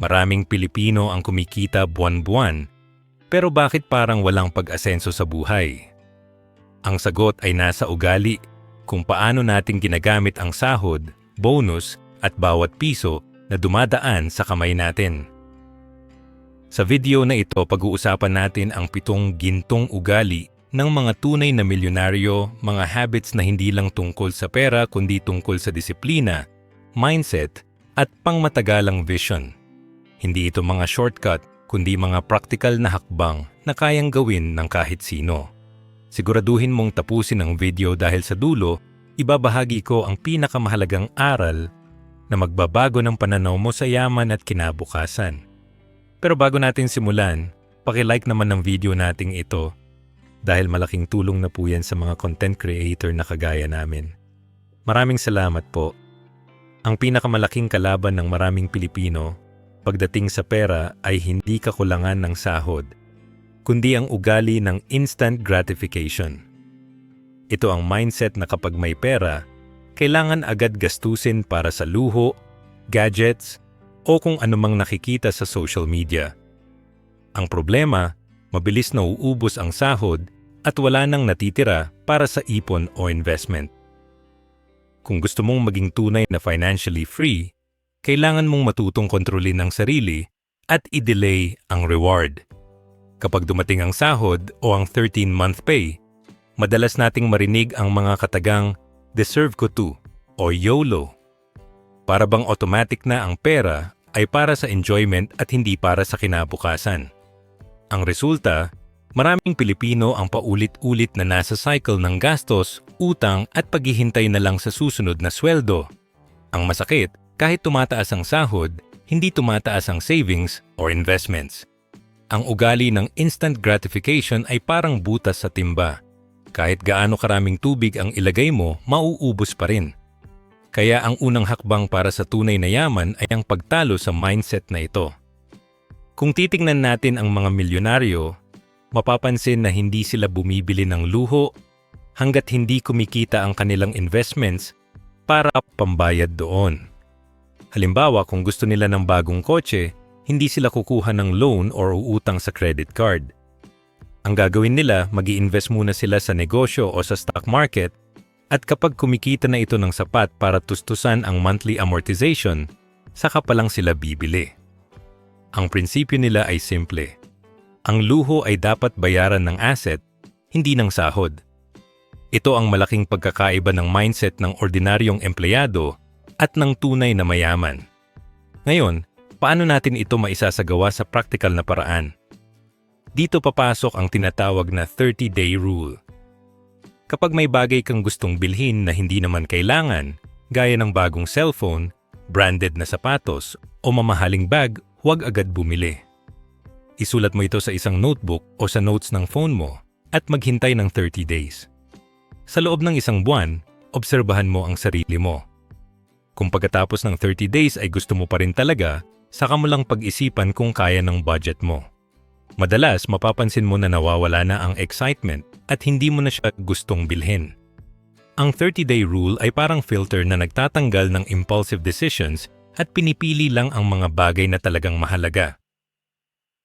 Maraming Pilipino ang kumikita buwan-buwan, pero bakit parang walang pag-asenso sa buhay? Ang sagot ay nasa ugali, kung paano natin ginagamit ang sahod, bonus at bawat piso na dumadaan sa kamay natin. Sa video na ito, pag-uusapan natin ang 7 gintong ugali ng mga tunay na milyonaryo, mga habits na hindi lang tungkol sa pera kundi tungkol sa disiplina, mindset at pangmatagalang vision. Hindi ito mga shortcut kundi mga practical na hakbang na kayang gawin ng kahit sino. Siguraduhin mong tapusin ang video dahil sa dulo, ibabahagi ko ang pinakamahalagang aral na magbabago ng pananaw mo sa yaman at kinabukasan. Pero bago natin simulan, paki-like naman ng video nating ito dahil malaking tulong na po yan sa mga content creator na kagaya namin. Maraming salamat po. Ang pinakamalaking kalaban ng maraming Pilipino pagdating sa pera ay hindi kakulangan ng sahod, kundi ang ugali ng instant gratification. Ito ang mindset na kapag may pera, kailangan agad gastusin para sa luho, gadgets, o kung anumang nakikita sa social media. Ang problema, mabilis na uubos ang sahod at wala nang natitira para sa ipon o investment. Kung gusto mong maging tunay na financially free, kailangan mong matutong kontrolin ang sarili at i-delay ang reward. Kapag dumating ang sahod o ang 13-month pay, madalas nating marinig ang mga katagang "deserve ko to" o YOLO. Para bang automatic na ang pera ay para sa enjoyment at hindi para sa kinabukasan. Ang resulta, maraming Pilipino ang paulit-ulit na nasa cycle ng gastos, utang at paghihintay na lang sa susunod na sweldo. Ang masakit, kahit tumataas ang sahod, hindi tumataas ang savings or investments. Ang ugali ng instant gratification ay parang butas sa timba. Kahit gaano karaming tubig ang ilagay mo, mauubos pa rin. Kaya ang unang hakbang para sa tunay na yaman ay ang pagtalo sa mindset na ito. Kung titingnan natin ang mga milyonaryo, mapapansin na hindi sila bumibili ng luho hanggat hindi kumikita ang kanilang investments para pambayad doon. Halimbawa, kung gusto nila ng bagong kotse, hindi sila kukuha ng loan or uutang sa credit card. Ang gagawin nila, mag-i-invest muna sila sa negosyo o sa stock market at kapag kumikita na ito ng sapat para tustusan ang monthly amortization, saka pa lang sila bibili. Ang prinsipyo nila ay simple. Ang luho ay dapat bayaran ng asset, hindi ng sahod. Ito ang malaking pagkakaiba ng mindset ng ordinaryong empleyado at ng tunay na mayaman. Ngayon, paano natin ito maisasagawa sa practical na paraan? Dito papasok ang tinatawag na 30-day rule. Kapag may bagay kang gustong bilhin na hindi naman kailangan, gaya ng bagong cellphone, branded na sapatos, o mamahaling bag, huwag agad bumili. Isulat mo ito sa isang notebook o sa notes ng phone mo at maghintay ng 30 days. Sa loob ng isang buwan, obserbahan mo ang sarili mo. Kung pagkatapos ng 30 days ay gusto mo pa rin talaga, saka mo lang pag-isipan kung kaya ng budget mo. Madalas, mapapansin mo na nawawala na ang excitement at hindi mo na siya gustong bilhin. Ang 30-day rule ay parang filter na nagtatanggal ng impulsive decisions at pinipili lang ang mga bagay na talagang mahalaga.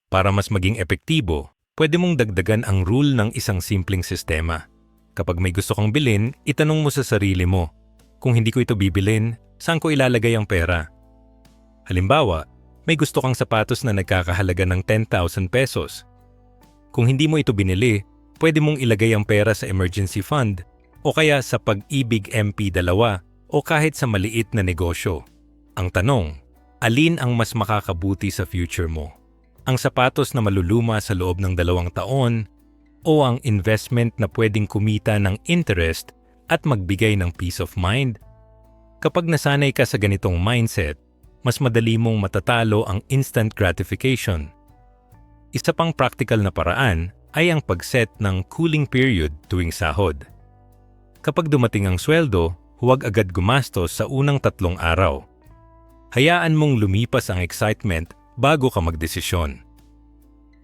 Para mas maging epektibo, pwede mong dagdagan ang rule ng isang simpleng sistema. Kapag may gusto kang bilhin, itanong mo sa sarili mo, kung hindi ko ito bibilin, saan ko ilalagay ang pera? Halimbawa, may gusto kang sapatos na nagkakahalaga ng 10,000 pesos. Kung hindi mo ito binili, pwede mong ilagay ang pera sa emergency fund o kaya sa Pag-ibig MP2 o kahit sa maliit na negosyo. Ang tanong, alin ang mas makakabuti sa future mo? Ang sapatos na maluluma sa loob ng 2 taon o ang investment na pwedeng kumita ng interest at magbigay ng peace of mind? Kapag nasanay ka sa ganitong mindset, mas madali mong matatalo ang instant gratification. Isa pang practical na paraan ay ang pag-set ng cooling period tuwing sahod. Kapag dumating ang sweldo, huwag agad gumastos sa unang 3 araw. Hayaan mong lumipas ang excitement bago ka magdesisyon.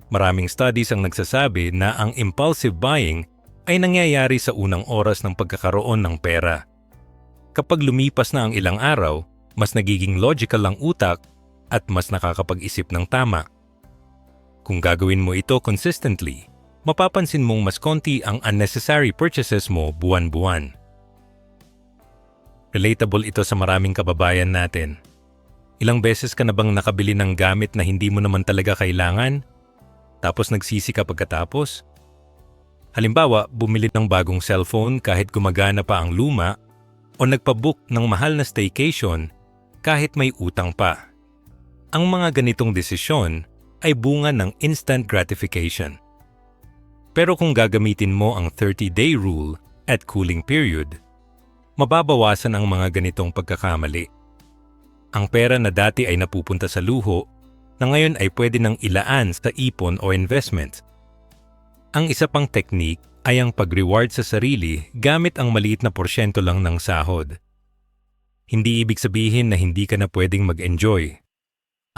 Maraming studies ang nagsasabi na ang impulsive buying ay nangyayari sa unang oras ng pagkakaroon ng pera. Kapag lumipas na ang ilang araw, mas nagiging logical ang utak at mas nakakapag-isip ng tama. Kung gagawin mo ito consistently, mapapansin mong mas konti ang unnecessary purchases mo buwan-buwan. Relatable ito sa maraming kababayan natin. Ilang beses ka na bang nakabili ng gamit na hindi mo naman talaga kailangan? Tapos nagsisi ka pagkatapos? Halimbawa, bumili ng bagong cellphone kahit gumagana pa ang luma o nagpabook ng mahal na staycation kahit may utang pa. Ang mga ganitong desisyon ay bunga ng instant gratification. Pero kung gagamitin mo ang 30-day rule at cooling period, mababawasan ang mga ganitong pagkakamali. Ang pera na dati ay napupunta sa luho, na ngayon ay pwede nang ilaan sa ipon o investment. Ang isa pang technique ay ang pag-reward sa sarili gamit ang maliit na porsyento lang ng sahod. Hindi ibig sabihin na hindi ka na pwedeng mag-enjoy.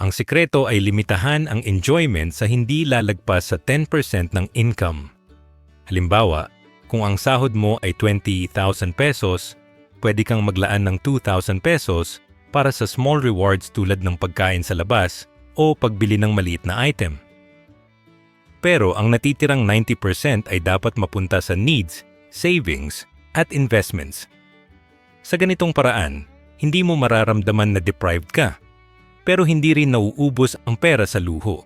Ang sikreto ay limitahan ang enjoyment sa hindi lalagpas sa 10% ng income. Halimbawa, kung ang sahod mo ay 20,000 pesos, pwede kang maglaan ng 2,000 pesos para sa small rewards tulad ng pagkain sa labas o pagbili ng maliit na item. Pero ang natitirang 90% ay dapat mapunta sa needs, savings, at investments. Sa ganitong paraan, hindi mo mararamdaman na deprived ka, pero hindi rin nauubos ang pera sa luho.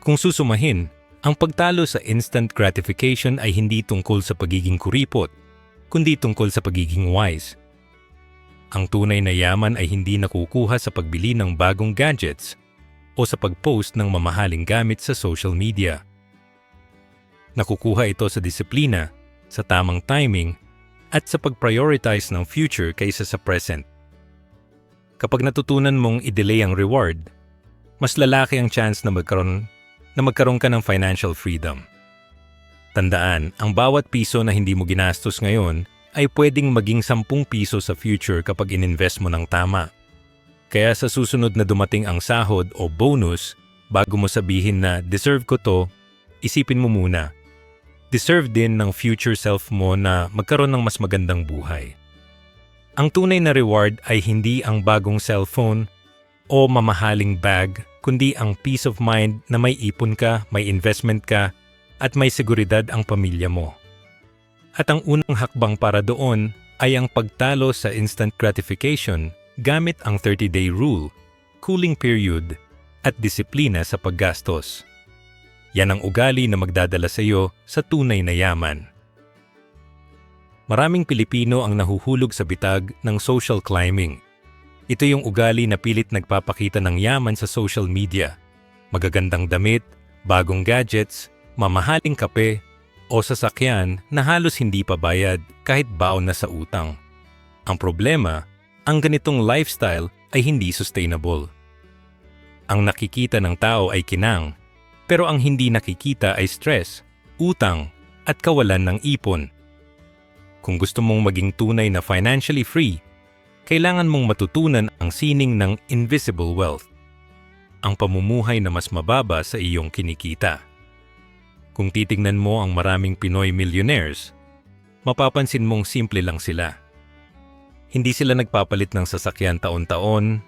Kung susumahin, ang pagtalo sa instant gratification ay hindi tungkol sa pagiging kuripot, kundi tungkol sa pagiging wise. Ang tunay na yaman ay hindi nakukuha sa pagbili ng bagong gadgets o sa pag-post ng mamahaling gamit sa social media. Nakukuha ito sa disiplina, sa tamang timing, at sa pag-prioritize ng future kaysa sa present. Kapag natutunan mong i-delay ang reward, mas lalaki ang chance na magkaroon ka ng financial freedom. Tandaan, ang bawat piso na hindi mo ginastos ngayon ay pwedeng maging 10 piso sa future kapag ininvest mo ng tama. Kaya sa susunod na dumating ang sahod o bonus, bago mo sabihin na deserve ko to, isipin mo muna, deserve din ng future self mo na magkaroon ng mas magandang buhay. Ang tunay na reward ay hindi ang bagong cellphone o mamahaling bag, kundi ang peace of mind na may ipon ka, may investment ka, at may seguridad ang pamilya mo. At ang unang hakbang para doon ay ang pagtalo sa instant gratification gamit ang 30-day rule, cooling period, at disiplina sa paggastos. Yan ang ugali na magdadala sa iyo sa tunay na yaman. Maraming Pilipino ang nahuhulog sa bitag ng social climbing. Ito yung ugali na pilit nagpapakita ng yaman sa social media. Magagandang damit, bagong gadgets, mamahaling kape, o sasakyan na halos hindi pa bayad kahit baon na sa utang. Ang problema, ang ganitong lifestyle ay hindi sustainable. Ang nakikita ng tao ay kinang, pero ang hindi nakikita ay stress, utang, at kawalan ng ipon. Kung gusto mong maging tunay na financially free, kailangan mong matutunan ang sining ng invisible wealth, ang pamumuhay na mas mababa sa iyong kinikita. Kung titingnan mo ang maraming Pinoy millionaires, mapapansin mong simple lang sila. Hindi sila nagpapalit ng sasakyan taon-taon,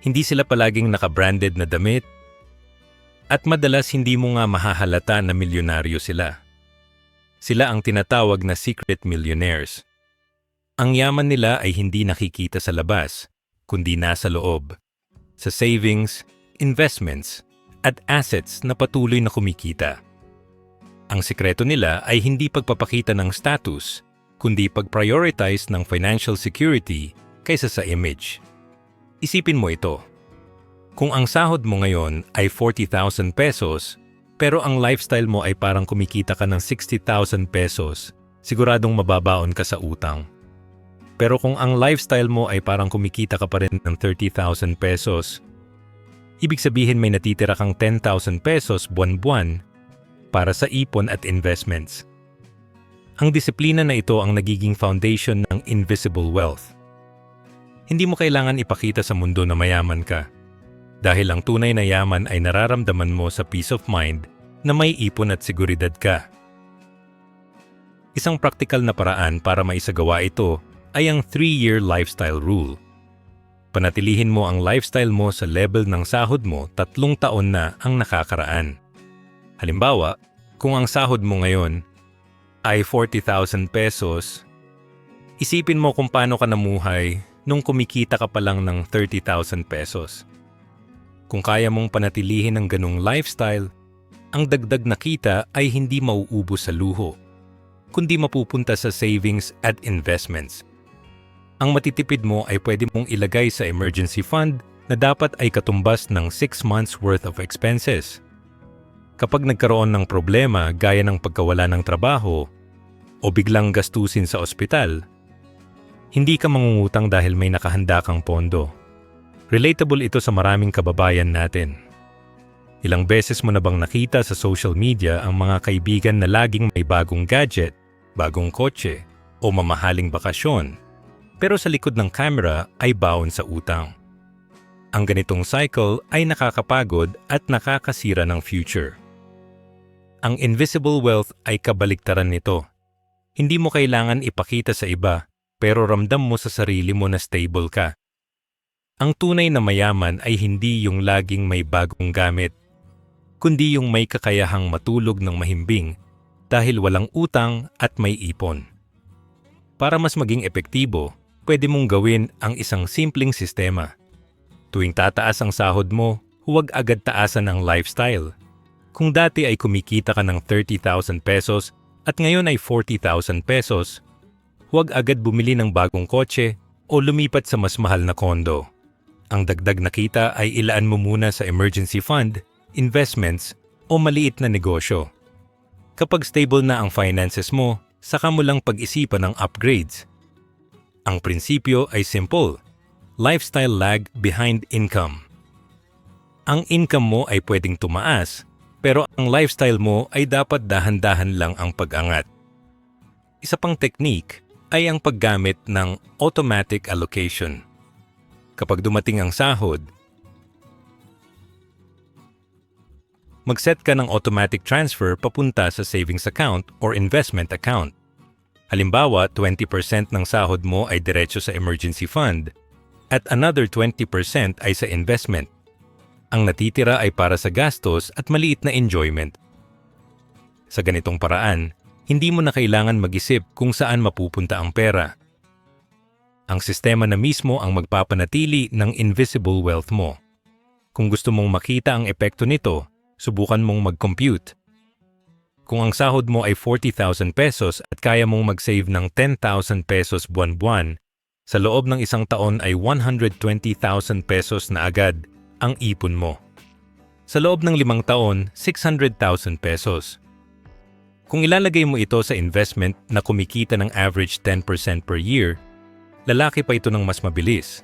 hindi sila palaging naka-branded na damit, at madalas hindi mo nga mahahalata na milyonaryo sila. Sila ang tinatawag na secret millionaires. Ang yaman nila ay hindi nakikita sa labas, kundi nasa loob, sa savings, investments, at assets na patuloy na kumikita. Ang sikreto nila ay hindi pagpapakita ng status, kundi pag-prioritize ng financial security kaysa sa image. Isipin mo ito. Kung ang sahod mo ngayon ay 40,000 pesos, pero ang lifestyle mo ay parang kumikita ka ng 60,000 pesos, siguradong mababaon ka sa utang. Pero kung ang lifestyle mo ay parang kumikita ka pa rin ng 30,000 pesos, ibig sabihin may natitira kang 10,000 pesos buwan-buwan para sa ipon at investments. Ang disiplina na ito ang nagiging foundation ng invisible wealth. Hindi mo kailangan ipakita sa mundo na mayaman ka, dahil ang tunay na yaman ay nararamdaman mo sa peace of mind na may ipon at seguridad ka. Isang praktikal na paraan para maisagawa ito ay ang 3-year lifestyle rule. Panatilihin mo ang lifestyle mo sa level ng sahod mo 3 taon na ang nakakaraan. Halimbawa, kung ang sahod mo ngayon ay 40,000 pesos, isipin mo kung paano ka namuhay nung kumikita ka pa lang ng 30,000 pesos. Kung kaya mong panatilihin ang ganung lifestyle, ang dagdag na kita ay hindi mauubos sa luho, kundi mapupunta sa savings at investments. Ang matitipid mo ay pwede mong ilagay sa emergency fund na dapat ay katumbas ng 6 months worth of expenses. Kapag nagkaroon ng problema gaya ng pagkawala ng trabaho o biglang gastusin sa ospital, hindi ka mangungutang dahil may nakahanda kang pondo. Relatable ito sa maraming kababayan natin. Ilang beses mo na bang nakita sa social media ang mga kaibigan na laging may bagong gadget, bagong kotse, o mamahaling bakasyon, pero sa likod ng camera ay baon sa utang? Ang ganitong cycle ay nakakapagod at nakakasira ng future. Ang invisible wealth ay kabaliktaran nito. Hindi mo kailangan ipakita sa iba, pero ramdam mo sa sarili mo na stable ka. Ang tunay na mayaman ay hindi yung laging may bagong gamit, kundi yung may kakayahang matulog ng mahimbing dahil walang utang at may ipon. Para mas maging epektibo, pwede mong gawin ang isang simpleng sistema. Tuwing tataas ang sahod mo, huwag agad taasan ang lifestyle. Kung dati ay kumikita ka ng 30,000 pesos at ngayon ay 40,000 pesos, huwag agad bumili ng bagong kotse o lumipat sa mas mahal na kondo. Ang dagdag na kita ay ilaan mo muna sa emergency fund, investments, o maliit na negosyo. Kapag stable na ang finances mo, saka mo lang pag-isipan ng upgrades. Ang prinsipyo ay simple: lifestyle lag behind income. Ang income mo ay pwedeng tumaas, pero ang lifestyle mo ay dapat dahan-dahan lang ang pag-angat. Isa pang technique ay ang paggamit ng automatic allocation. Kapag dumating ang sahod, mag-set ka ng automatic transfer papunta sa savings account or investment account. Halimbawa, 20% ng sahod mo ay diretso sa emergency fund at another 20% ay sa investment. Ang natitira ay para sa gastos at maliit na enjoyment. Sa ganitong paraan, hindi mo na kailangan mag-isip kung saan mapupunta ang pera. Ang sistema na mismo ang magpapanatili ng invisible wealth mo. Kung gusto mong makita ang epekto nito, subukan mong mag-compute. Kung ang sahod mo ay 40,000 pesos at kaya mong mag-save ng 10,000 pesos buwan-buwan, sa loob ng isang taon ay 120,000 pesos na agad ang ipon mo. Sa loob ng 5 taon, 600,000 pesos. Kung ilalagay mo ito sa investment na kumikita ng average 10% per year, lalaki pa ito ng mas mabilis.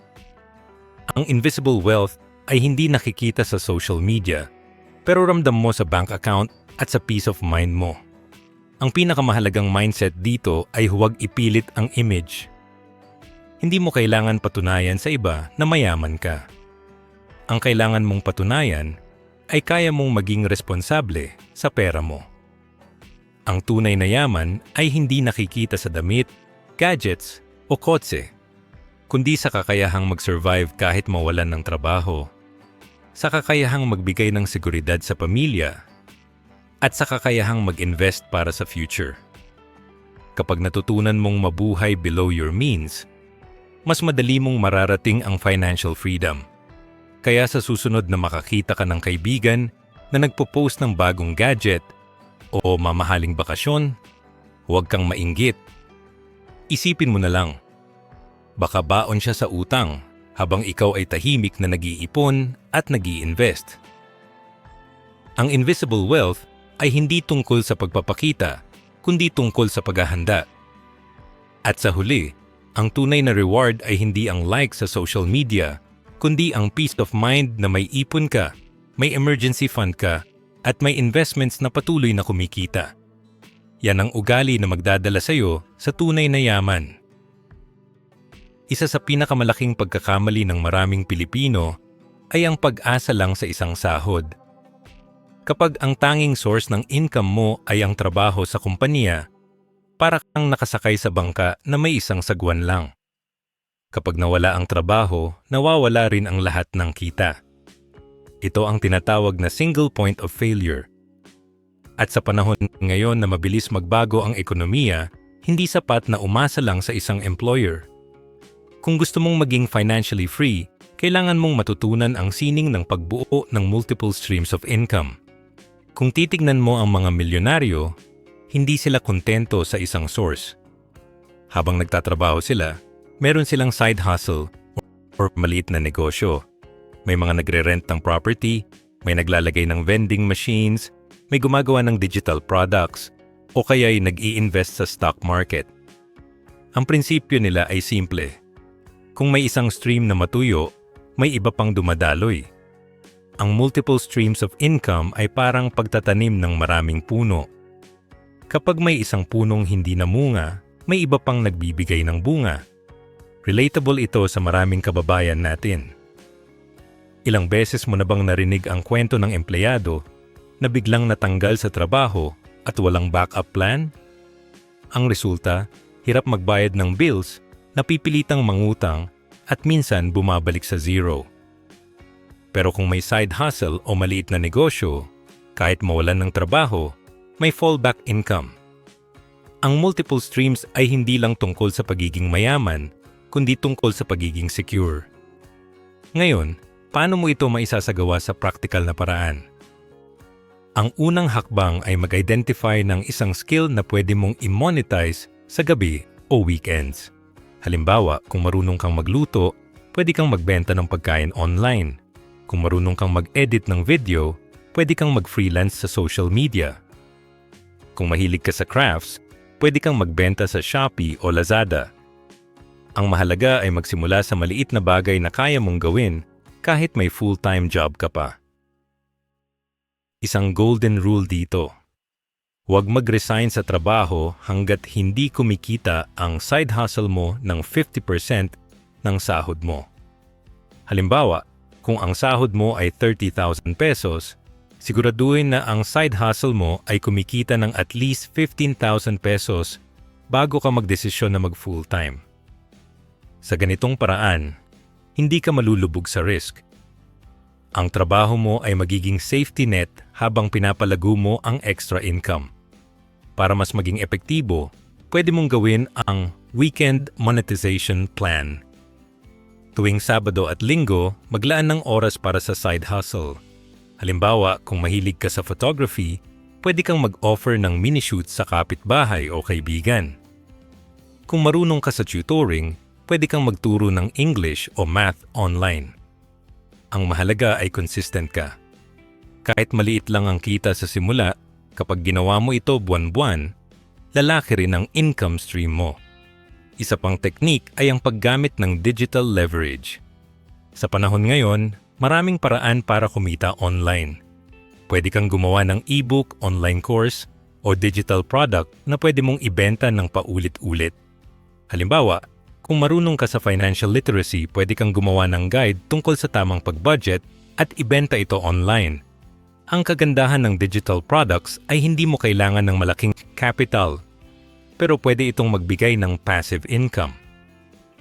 Ang invisible wealth ay hindi nakikita sa social media, pero ramdam mo sa bank account at sa peace of mind mo. Ang pinakamahalagang mindset dito ay huwag ipilit ang image. Hindi mo kailangan patunayan sa iba na mayaman ka. Ang kailangan mong patunayan ay kaya mong maging responsable sa pera mo. Ang tunay na yaman ay hindi nakikita sa damit, gadgets o kotse, kundi sa kakayahang mag-survive kahit mawalan ng trabaho, sa kakayahang magbigay ng seguridad sa pamilya, at sa kakayahang mag-invest para sa future. Kapag natutunan mong mabuhay below your means, mas madali mong mararating ang financial freedom. Kaya sa susunod na makakita ka ng kaibigan na nagpo-post ng bagong gadget o mamahaling bakasyon, huwag kang mainggit. Isipin mo na lang, baka baon siya sa utang habang ikaw ay tahimik na nag-iipon at nag-i-invest. Ang invisible wealth ay hindi tungkol sa pagpapakita, kundi tungkol sa paghahanda. At sa huli, ang tunay na reward ay hindi ang like sa social media, kundi ang peace of mind na may ipon ka, may emergency fund ka, at may investments na patuloy na kumikita. Yan ang ugali na magdadala sa iyo sa tunay na yaman. Isa sa pinakamalaking pagkakamali ng maraming Pilipino ay ang pag-asa lang sa isang sahod. Kapag ang tanging source ng income mo ay ang trabaho sa kumpanya, para kang nakasakay sa bangka na may isang sagwan lang. Kapag nawala ang trabaho, nawawala rin ang lahat ng kita. Ito ang tinatawag na single point of failure. At sa panahon ngayon na mabilis magbago ang ekonomiya, hindi sapat na umasa lang sa isang employer. Kung gusto mong maging financially free, kailangan mong matutunan ang sining ng pagbuo ng multiple streams of income. Kung titignan mo ang mga milyonaryo, hindi sila kontento sa isang source. Habang nagtatrabaho sila, meron silang side hustle or maliit na negosyo. May mga nagre-rent ng property, may naglalagay ng vending machines, may gumagawa ng digital products, o kaya'y nag-i-invest sa stock market. Ang prinsipyo nila ay simple. Kung may isang stream na matuyo, may iba pang dumadaloy. Ang multiple streams of income ay parang pagtatanim ng maraming puno. Kapag may isang punong hindi namunga, may iba pang nagbibigay ng bunga. Relatable ito sa maraming kababayan natin. Ilang beses mo na bang narinig ang kwento ng empleyado na biglang natanggal sa trabaho at walang backup plan? Ang resulta, hirap magbayad ng bills, napipilitang mangutang, at minsan bumabalik sa zero. Pero kung may side hustle o maliit na negosyo, kahit mawalan ng trabaho, may fallback income. Ang multiple streams ay hindi lang tungkol sa pagiging mayaman, kundi tungkol sa pagiging secure. Ngayon, paano mo ito maisasagawa sa practical na paraan? Ang unang hakbang ay mag-identify ng isang skill na pwede mong i-monetize sa gabi o weekends. Halimbawa, kung marunong kang magluto, pwede kang magbenta ng pagkain online. Kung marunong kang mag-edit ng video, pwede kang mag-freelance sa social media. Kung mahilig ka sa crafts, pwede kang magbenta sa Shopee o Lazada. Ang mahalaga ay magsimula sa maliit na bagay na kaya mong gawin kahit may full-time job ka pa. Isang golden rule dito. Huwag mag-resign sa trabaho hanggat hindi kumikita ang side hustle mo ng 50% ng sahod mo. Halimbawa, kung ang sahod mo ay 30,000 pesos, siguraduhin na ang side hustle mo ay kumikita ng at least 15,000 pesos bago ka magdesisyon na mag-full-time. Sa ganitong paraan, hindi ka malulubog sa risk. Ang trabaho mo ay magiging safety net habang pinapalago mo ang extra income. Para mas maging epektibo, pwede mong gawin ang Weekend Monetization Plan. Tuwing Sabado at Linggo, maglaan ng oras para sa side hustle. Halimbawa, kung mahilig ka sa photography, pwede kang mag-offer ng mini-shoot sa kapitbahay o kaibigan. Kung marunong ka sa tutoring, pwede kang magturo ng English o math online. Ang mahalaga ay consistent ka. Kahit maliit lang ang kita sa simula, kapag ginawa mo ito buwan-buwan, lalaki rin ang income stream mo. Isa pang teknik ay ang paggamit ng digital leverage. Sa panahon ngayon, maraming paraan para kumita online. Pwede kang gumawa ng e-book, online course, o digital product na pwede mong ibenta ng paulit-ulit. Halimbawa, kung marunong ka sa financial literacy, pwede kang gumawa ng guide tungkol sa tamang pag-budget at ibenta ito online. Ang kagandahan ng digital products ay hindi mo kailangan ng malaking capital, pero pwede itong magbigay ng passive income.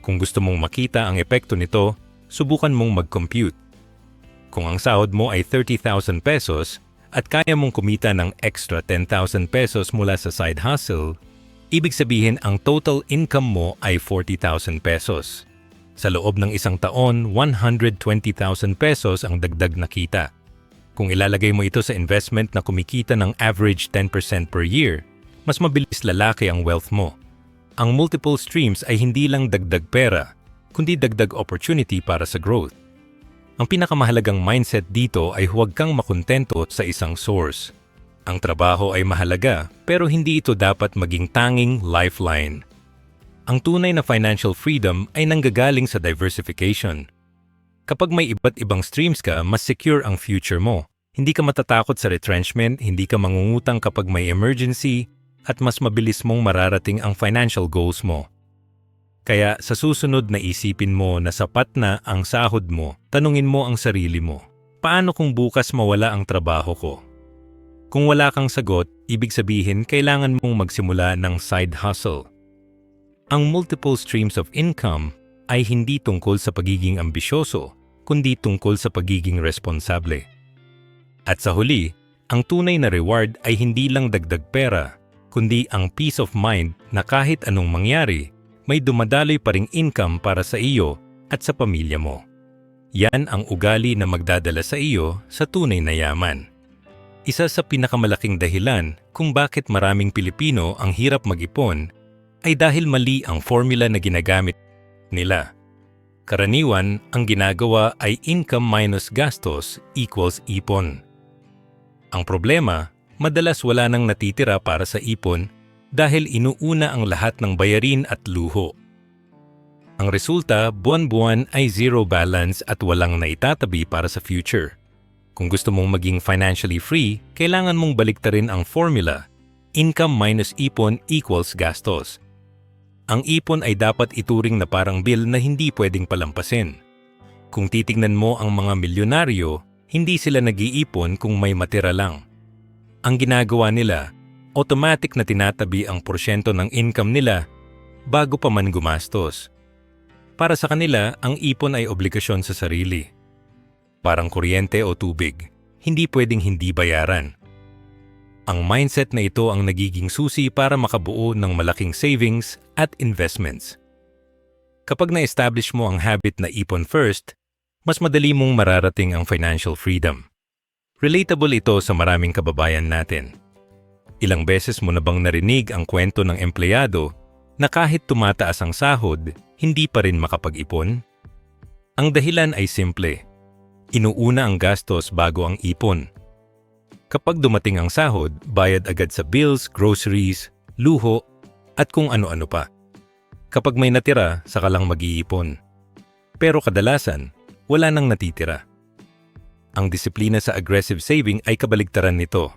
Kung gusto mong makita ang epekto nito, subukan mong mag-compute. Kung ang sahod mo ay 30,000 pesos at kaya mong kumita ng extra 10,000 pesos mula sa side hustle, ibig sabihin ang total income mo ay 40,000 pesos. Sa loob ng isang taon, 120,000 pesos ang dagdag na kita. Kung ilalagay mo ito sa investment na kumikita ng average 10% per year, mas mabilis lalaki ang wealth mo. Ang multiple streams ay hindi lang dagdag pera, kundi dagdag opportunity para sa growth. Ang pinakamahalagang mindset dito ay huwag kang makontento sa isang source. Ang trabaho ay mahalaga, pero hindi ito dapat maging tanging lifeline. Ang tunay na financial freedom ay nanggagaling sa diversification. Kapag may iba't ibang streams ka, mas secure ang future mo. Hindi ka matatakot sa retrenchment, hindi ka mangungutang kapag may emergency, at mas mabilis mong mararating ang financial goals mo. Kaya sa susunod na isipin mo na sapat na ang sahod mo, tanungin mo ang sarili mo, paano kung bukas mawala ang trabaho ko? Kung wala kang sagot, ibig sabihin kailangan mong magsimula ng side hustle. Ang multiple streams of income ay hindi tungkol sa pagiging ambisyoso, kundi tungkol sa pagiging responsable. At sa huli, ang tunay na reward ay hindi lang dagdag pera, kundi ang peace of mind na kahit anong mangyari, may dumadaloy pa ring income para sa iyo at sa pamilya mo. Yan ang ugali na magdadala sa iyo sa tunay na yaman. Isa sa pinakamalaking dahilan kung bakit maraming Pilipino ang hirap mag-ipon ay dahil mali ang formula na ginagamit nila. Karaniwan, ang ginagawa ay income minus gastos equals ipon. Ang problema, madalas wala nang natitira para sa ipon dahil inuuna ang lahat ng bayarin at luho. Ang resulta, buwan-buwan ay zero balance at walang naitatabi para sa future. Kung gusto mong maging financially free, kailangan mong baliktarin ang formula. Income minus ipon equals gastos. Ang ipon ay dapat ituring na parang bill na hindi pwedeng palampasin. Kung titignan mo ang mga milyonaryo, hindi sila nag-iipon kung may matira lang. Ang ginagawa nila, automatic na tinatabi ang porsyento ng income nila bago pa man gumastos. Para sa kanila, ang ipon ay obligasyon sa sarili. Parang kuryente o tubig, hindi pwedeng hindi bayaran. Ang mindset na ito ang nagiging susi para makabuo ng malaking savings at investments. Kapag na-establish mo ang habit na ipon first, mas madali mong mararating ang financial freedom. Relatable ito sa maraming kababayan natin. Ilang beses mo na bang narinig ang kwento ng empleyado na kahit tumataas ang sahod, hindi pa rin makapag-ipon? Ang dahilan ay simple. Inuuna ang gastos bago ang ipon. Kapag dumating ang sahod, bayad agad sa bills, groceries, luho, at kung ano-ano pa. Kapag may natira, saka lang mag-iipon. Pero kadalasan, wala nang natitira. Ang disiplina sa aggressive saving ay kabaligtaran nito.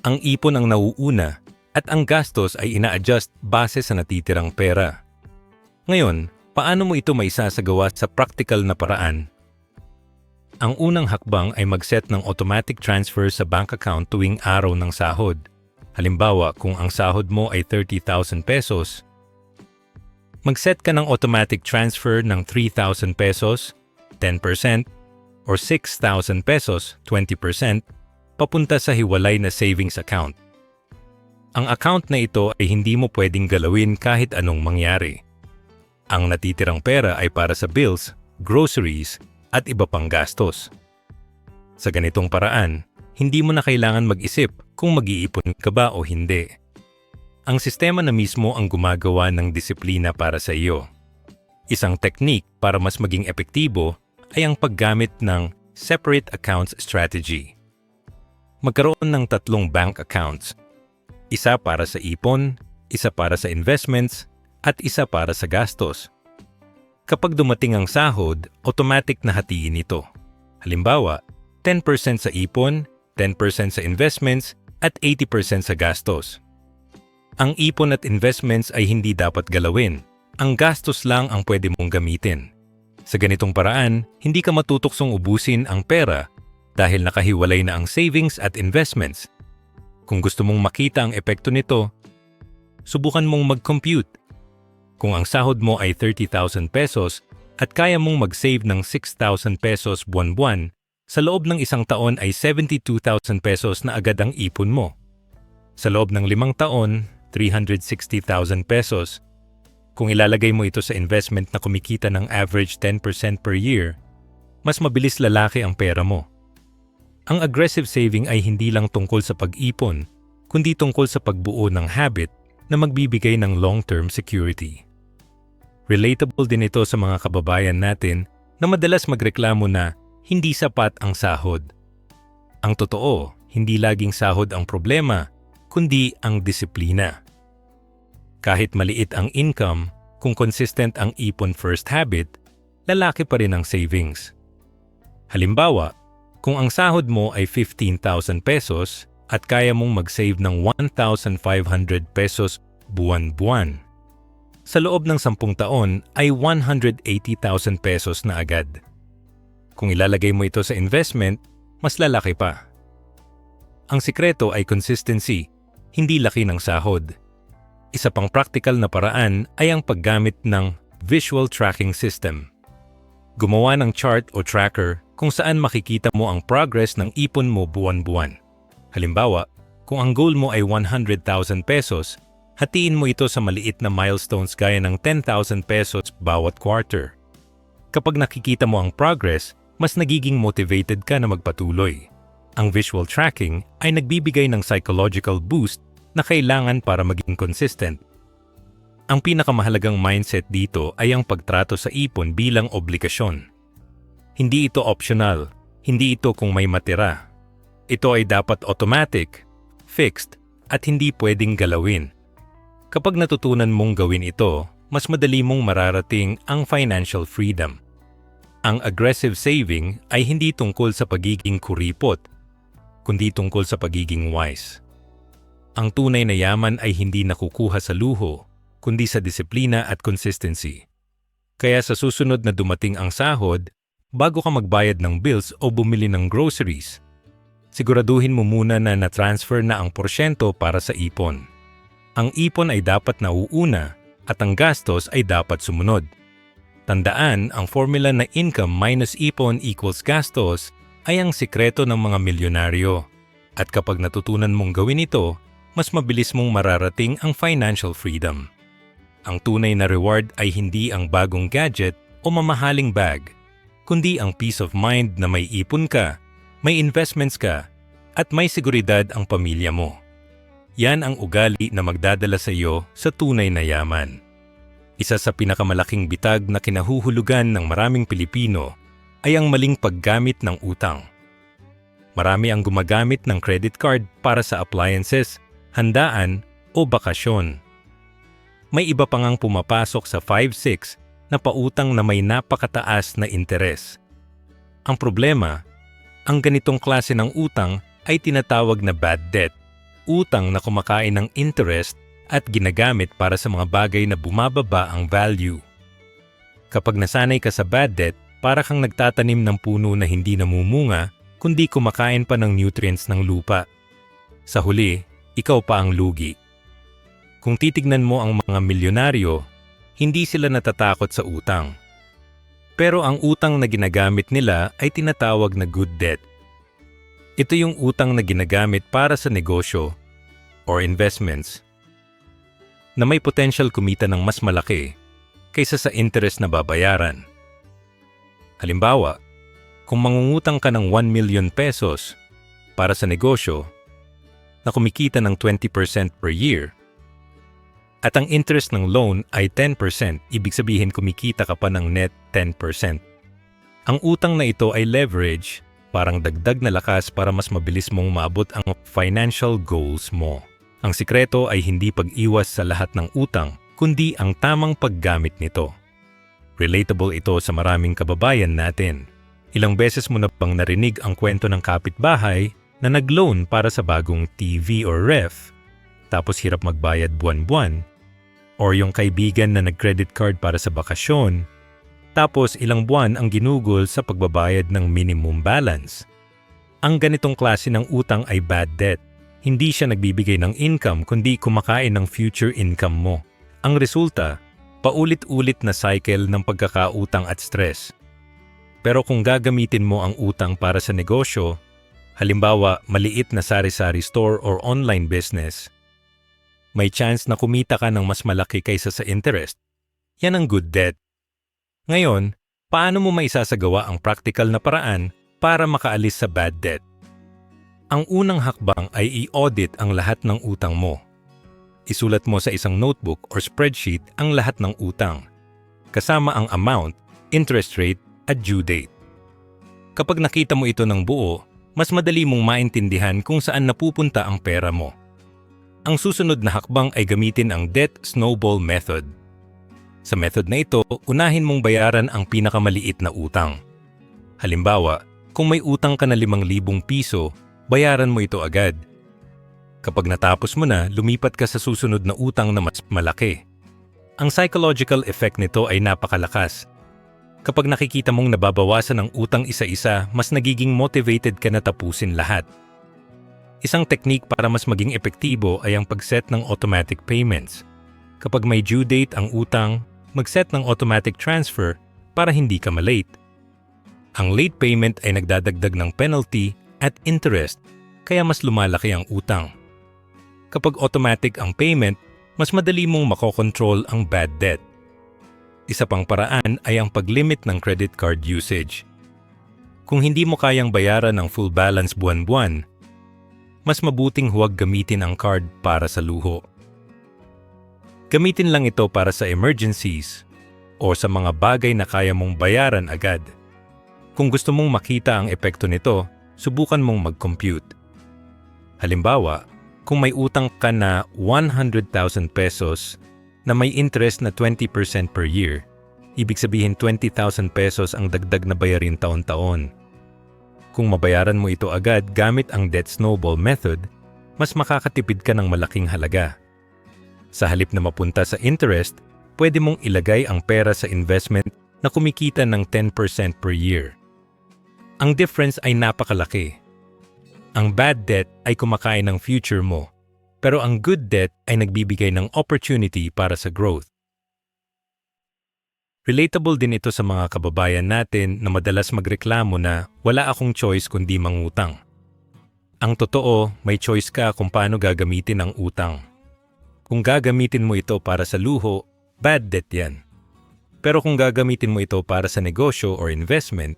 Ang ipon ang nauuna at ang gastos ay ina-adjust base sa natitirang pera. Ngayon, paano mo ito maisasagawa sa practical na paraan? Ang unang hakbang ay mag-set ng automatic transfer sa bank account tuwing araw ng sahod. Halimbawa, kung ang sahod mo ay 30,000 pesos, mag-set ka ng automatic transfer ng 3,000 pesos, 10%, or 6,000 pesos, 20%, papunta sa hiwalay na savings account. Ang account na ito ay hindi mo pwedeng galawin kahit anong mangyari. Ang natitirang pera ay para sa bills, groceries, at iba pang gastos. Sa ganitong paraan, hindi mo na kailangan mag-isip kung mag-iipon ka ba o hindi. Ang sistema na mismo ang gumagawa ng disiplina para sa iyo. Isang technique para mas maging epektibo ay ang paggamit ng separate accounts strategy. Magkaroon ng 3 bank accounts. Isa para sa ipon, isa para sa investments, at isa para sa gastos. Kapag dumating ang sahod, automatic na hatiin ito. Halimbawa, 10% sa ipon, 10% sa investments, at 80% sa gastos. Ang ipon at investments ay hindi dapat galawin. Ang gastos lang ang pwede mong gamitin. Sa ganitong paraan, hindi ka matutuksong ubusin ang pera dahil nakahiwalay na ang savings at investments. Kung gusto mong makita ang epekto nito, subukan mong mag-compute. Kung ang sahod mo ay 30,000 pesos at kaya mong mag-save ng 6,000 pesos buwan-buwan, sa loob ng isang taon ay 72,000 pesos na agad ang ipon mo. Sa loob ng 5 taon, 360,000 pesos. Kung ilalagay mo ito sa investment na kumikita ng average 10% per year, mas mabilis lalaki ang pera mo. Ang aggressive saving ay hindi lang tungkol sa pag-ipon, kundi tungkol sa pagbuo ng habit na magbibigay ng long-term security. Relatable din ito sa mga kababayan natin na madalas magreklamo na hindi sapat ang sahod. Ang totoo, hindi laging sahod ang problema, kundi ang disiplina. Kahit maliit ang income, kung consistent ang ipon first habit, lalaki pa rin ang savings. Halimbawa, kung ang sahod mo ay 15,000 pesos at kaya mong mag-save ng 1,500 pesos buwan-buwan, sa loob ng 10 taon ay 180,000 pesos na agad. Kung ilalagay mo ito sa investment, mas lalaki pa. Ang sikreto ay consistency, hindi laki ng sahod. Isa pang practical na paraan ay ang paggamit ng Visual Tracking System. Gumawa ng chart o tracker kung saan makikita mo ang progress ng ipon mo buwan-buwan. Halimbawa, kung ang goal mo ay 100,000 pesos, hatiin mo ito sa maliit na milestones gaya ng 10,000 pesos bawat quarter. Kapag nakikita mo ang progress, mas nagiging motivated ka na magpatuloy. Ang visual tracking ay nagbibigay ng psychological boost na kailangan para maging consistent. Ang pinakamahalagang mindset dito ay ang pagtrato sa ipon bilang obligasyon. Hindi ito optional, hindi ito kung may matira. Ito ay dapat automatic, fixed, at hindi pwedeng galawin. Kapag natutunan mong gawin ito, mas madali mong mararating ang financial freedom. Ang aggressive saving ay hindi tungkol sa pagiging kuripot, kundi tungkol sa pagiging wise. Ang tunay na yaman ay hindi nakukuha sa luho, kundi sa disiplina at consistency. Kaya sa susunod na dumating ang sahod, bago ka magbayad ng bills o bumili ng groceries, siguraduhin mo muna na na-transfer na ang porsyento para sa ipon. Ang ipon ay dapat nauuna at ang gastos ay dapat sumunod. Tandaan, ang formula na income minus ipon equals gastos ay ang sikreto ng mga milyonaryo. At kapag natutunan mong gawin ito, mas mabilis mong mararating ang financial freedom. Ang tunay na reward ay hindi ang bagong gadget o mamahaling bag, kundi ang peace of mind na may ipon ka, may investments ka, at may seguridad ang pamilya mo. Yan ang ugali na magdadala sa iyo sa tunay na yaman. Isa sa pinakamalaking bitag na kinahuhulugan ng maraming Pilipino ay ang maling paggamit ng utang. Marami ang gumagamit ng credit card para sa appliances, handaan o bakasyon. May iba pa ngang pumapasok sa 5-6 na pautang na may napakataas na interes. Ang problema, ang ganitong klase ng utang ay tinatawag na bad debt, utang na kumakain ng interest at ginagamit para sa mga bagay na bumababa ang value. Kapag nasanay ka sa bad debt, para kang nagtatanim ng puno na hindi namumunga, kundi kumakain pa ng nutrients ng lupa. Sa huli, ikaw pa ang lugi. Kung titignan mo ang mga milyonaryo, hindi sila natatakot sa utang. Pero ang utang na ginagamit nila ay tinatawag na good debt. Ito yung utang na ginagamit para sa negosyo or investments na may potential kumita ng mas malaki kaysa sa interest na babayaran. Halimbawa, kung mangungutang ka ng 1 million pesos para sa negosyo na kumikita ng 20% per year at ang interest ng loan ay 10%, ibig sabihin kumikita ka pa ng net 10%. Ang utang na ito ay leverage, parang dagdag na lakas para mas mabilis mong maabot ang financial goals mo. Ang sikreto ay hindi pag-iwas sa lahat ng utang, kundi ang tamang paggamit nito. Relatable ito sa maraming kababayan natin. Ilang beses mo na bang narinig ang kwento ng kapitbahay na nag-loan para sa bagong TV or ref, tapos hirap magbayad buwan-buwan, or yung kaibigan na nag-credit card para sa bakasyon, tapos ilang buwan ang ginugol sa pagbabayad ng minimum balance. Ang ganitong klase ng utang ay bad debt. Hindi siya nagbibigay ng income kundi kumakain ng future income mo. Ang resulta, paulit-ulit na cycle ng pagkakautang at stress. Pero kung gagamitin mo ang utang para sa negosyo, halimbawa maliit na sari-sari store or online business, may chance na kumita ka ng mas malaki kaysa sa interest. Yan ang good debt. Ngayon, paano mo maisasagawa ang practical na paraan para makaalis sa bad debt? Ang unang hakbang ay i-audit ang lahat ng utang mo. Isulat mo sa isang notebook or spreadsheet ang lahat ng utang, kasama ang amount, interest rate, at due date. Kapag nakita mo ito ng buo, mas madali mong maintindihan kung saan napupunta ang pera mo. Ang susunod na hakbang ay gamitin ang debt snowball method. Sa method na ito, unahin mong bayaran ang pinakamaliit na utang. Halimbawa, kung may utang ka na 5,000 piso, bayaran mo ito agad. Kapag natapos mo na, lumipat ka sa susunod na utang na mas malaki. Ang psychological effect nito ay napakalakas. Kapag nakikita mong nababawasan ang utang isa-isa, mas nagiging motivated ka na tapusin lahat. Isang technique para mas maging epektibo ay ang pag-set ng automatic payments. Kapag may due date ang utang, mag-set ng automatic transfer para hindi ka malate. Ang late payment ay nagdadagdag ng penalty at interest kaya mas lumalaki ang utang. Kapag automatic ang payment, mas madali mong makokontrol ang bad debt. Isa pang paraan ay ang pag-limit ng credit card usage. Kung hindi mo kayang bayaran ang full balance buwan-buwan, mas mabuting huwag gamitin ang card para sa luho. Gamitin lang ito para sa emergencies o sa mga bagay na kaya mong bayaran agad. Kung gusto mong makita ang epekto nito, subukan mong mag-compute. Halimbawa, kung may utang ka na 100,000 pesos na may interest na 20% per year, ibig sabihin 20,000 pesos ang dagdag na bayarin taon-taon. Kung mabayaran mo ito agad gamit ang debt snowball method, mas makakatipid ka ng malaking halaga. Sa halip na mapunta sa interest, pwede mong ilagay ang pera sa investment na kumikita ng 10% per year. Ang difference ay napakalaki. Ang bad debt ay kumakain ng future mo, pero ang good debt ay nagbibigay ng opportunity para sa growth. Relatable din ito sa mga kababayan natin na madalas magreklamo na wala akong choice kundi mangutang. Ang totoo, may choice ka kung paano gagamitin ang utang. Kung gagamitin mo ito para sa luho, bad debt yan. Pero kung gagamitin mo ito para sa negosyo or investment,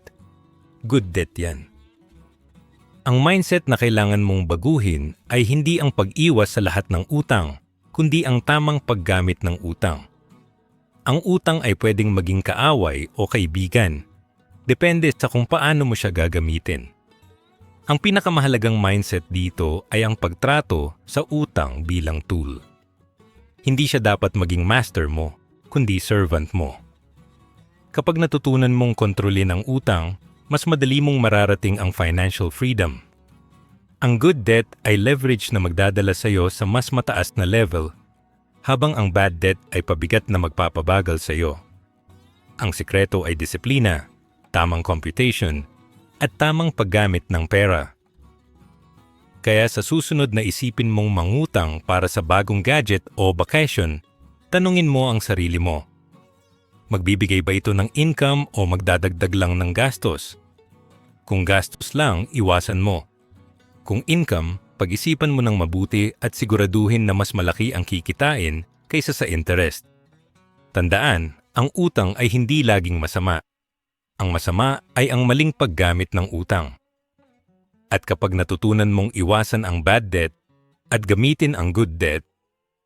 good debt yan. Ang mindset na kailangan mong baguhin ay hindi ang pag-iwas sa lahat ng utang, kundi ang tamang paggamit ng utang. Ang utang ay pwedeng maging kaaway o kaibigan. Depende sa kung paano mo siya gagamitin. Ang pinakamahalagang mindset dito ay ang pagtrato sa utang bilang tool. Hindi siya dapat maging master mo, kundi servant mo. Kapag natutunan mong kontrolin ang utang, mas madali mong mararating ang financial freedom. Ang good debt ay leverage na magdadala sa iyo sa mas mataas na level, habang ang bad debt ay pabigat na magpapabagal sa iyo. Ang sikreto ay disiplina, tamang computation, at tamang paggamit ng pera. Kaya sa susunod na isipin mong mangutang para sa bagong gadget o vacation, tanungin mo ang sarili mo. Magbibigay ba ito ng income o magdadagdag lang ng gastos? Kung gastos lang, iwasan mo. Kung income, pag-isipan mo ng mabuti at siguraduhin na mas malaki ang kikitain kaysa sa interest. Tandaan, ang utang ay hindi laging masama. Ang masama ay ang maling paggamit ng utang. At kapag natutunan mong iwasan ang bad debt at gamitin ang good debt,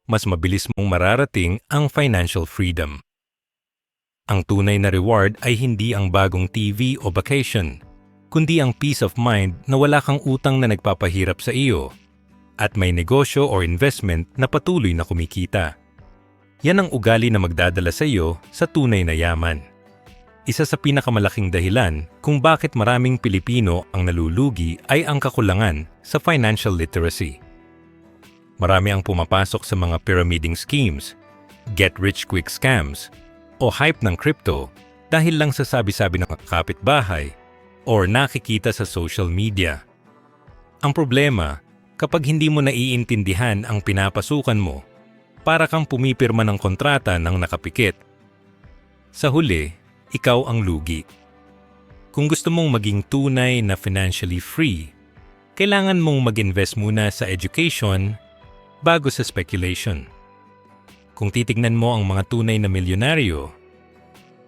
mas mabilis mong mararating ang financial freedom. Ang tunay na reward ay hindi ang bagong TV o vacation, kundi ang peace of mind na wala kang utang na nagpapahirap sa iyo at may negosyo o investment na patuloy na kumikita. Yan ang ugali na magdadala sa iyo sa tunay na yaman. Isa sa pinakamalaking dahilan kung bakit maraming Pilipino ang nalulugi ay ang kakulangan sa financial literacy. Marami ang pumapasok sa mga pyramiding schemes, get-rich-quick scams, o hype ng crypto dahil lang sa sabi-sabi ng kapitbahay or nakikita sa social media. Ang problema, kapag hindi mo naiintindihan ang pinapasukan mo, para kang pumipirma ng kontrata ng nakapikit. Sa huli, ikaw ang lugi. Kung gusto mong maging tunay na financially free, kailangan mong mag-invest muna sa education bago sa speculation. Kung titignan mo ang mga tunay na milyonaryo,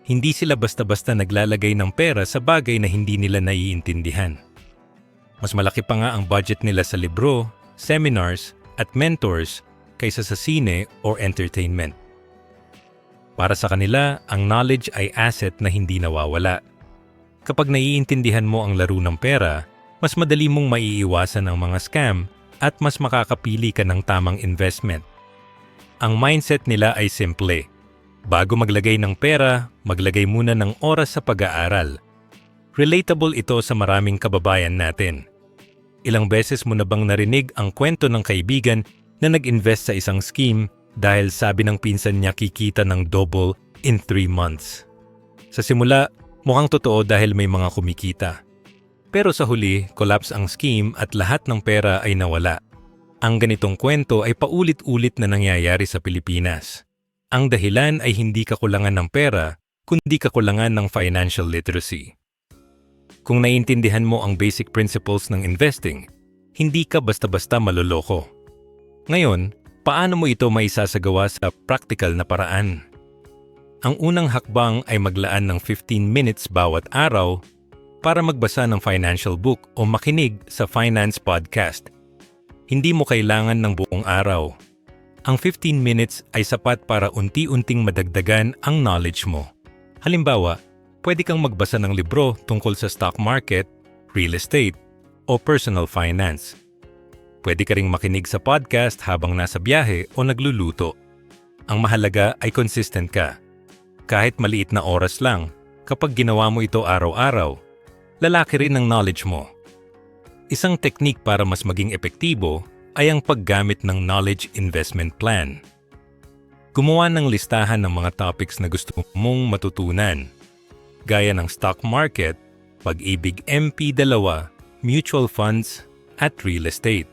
hindi sila basta-basta naglalagay ng pera sa bagay na hindi nila naiintindihan. Mas malaki pa nga ang budget nila sa libro, seminars, at mentors kaysa sa sine or entertainment. Para sa kanila, ang knowledge ay asset na hindi nawawala. Kapag naiintindihan mo ang laro ng pera, mas madali mong maiiwasan ang mga scam at mas makakapili ka ng tamang investment. Ang mindset nila ay simple. Bago maglagay ng pera, maglagay muna ng oras sa pag-aaral. Relatable ito sa maraming kababayan natin. Ilang beses mo na bang narinig ang kwento ng kaibigan na nag-invest sa isang scheme dahil sabi ng pinsan niya kikita ng double in 3 months? Sa simula, mukhang totoo dahil may mga kumikita. Pero sa huli, collapse ang scheme at lahat ng pera ay nawala. Ang ganitong kwento ay paulit-ulit na nangyayari sa Pilipinas. Ang dahilan ay hindi kakulangan ng pera, kundi kakulangan ng financial literacy. Kung naiintindihan mo ang basic principles ng investing, hindi ka basta-basta maloloko. Ngayon, paano mo ito maisasagawa sa practical na paraan? Ang unang hakbang ay maglaan ng 15 minutes bawat araw para magbasa ng financial book o makinig sa finance podcast. Hindi mo kailangan ng buong araw. Ang 15 minutes ay sapat para unti-unting madagdagan ang knowledge mo. Halimbawa, pwede kang magbasa ng libro tungkol sa stock market, real estate, o personal finance. Pwede ka ring makinig sa podcast habang nasa biyahe o nagluluto. Ang mahalaga ay consistent ka. Kahit maliit na oras lang, kapag ginawa mo ito araw-araw, lalaki rin ang knowledge mo. Isang teknik para mas maging epektibo ay ang paggamit ng knowledge investment plan. Gumawa ng listahan ng mga topics na gusto mong matutunan, gaya ng stock market, pag-ibig MP2, mutual funds, at real estate.